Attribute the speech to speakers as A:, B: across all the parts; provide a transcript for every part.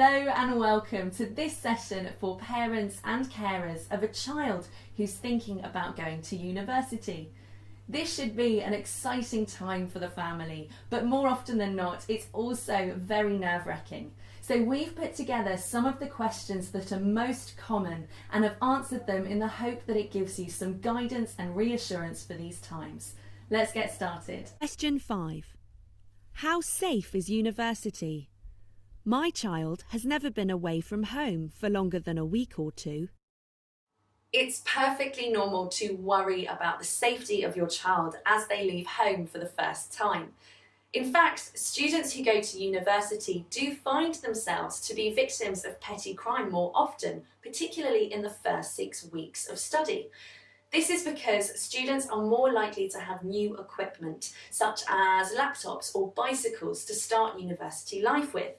A: Hello and welcome to this session for parents and carers of a child who's thinking about going to university. This should be an exciting time for the family, but more often than not, it's also very nerve-wracking. So we've put together some of the questions that are most common and have answered them in the hope that it gives you some guidance and reassurance for these times. Let's get started.
B: Question 5. How safe is university? My child has never been away from home for longer than a week or two.
A: It's perfectly normal to worry about the safety of your child as they leave home for the first time. In fact, students who go to university do find themselves to be victims of petty crime more often, particularly in the first 6 weeks of study. This is because students are more likely to have new equipment, such as laptops or bicycles, to start university life with.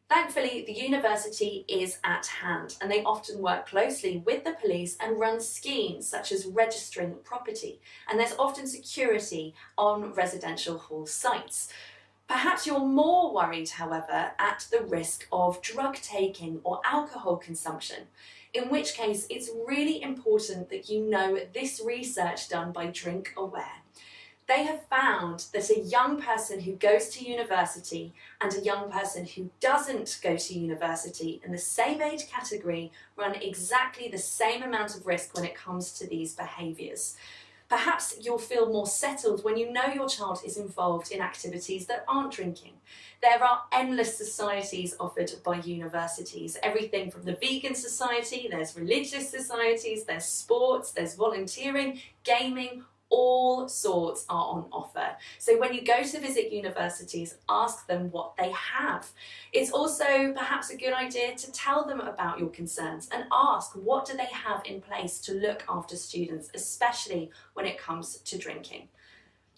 A: Thankfully, the university is at hand and they often work closely with the police and run schemes such as registering property, and there's often security on residential hall sites. Perhaps you're more worried, however, at the risk of drug taking or alcohol consumption, in which case it's really important that you know this research done by Drink Aware. They have found that a young person who goes to university and a young person who doesn't go to university in the same age category run exactly the same amount of risk when it comes to these behaviours. Perhaps you'll feel more settled when you know your child is involved in activities that aren't drinking. There are endless societies offered by universities, everything from the vegan society, there's religious societies, there's sports, there's volunteering, gaming. All sorts are on offer. So when you go to visit universities, ask them what they have. It's also perhaps a good idea to tell them about your concerns and ask what do they have in place to look after students, especially when it comes to drinking.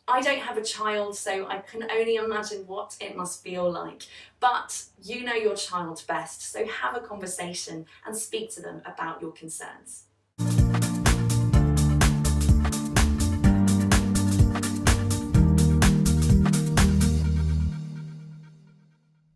A: I don't have a child, so I can only imagine what it must feel like. But you know your child best, so have a conversation and speak to them about your concerns.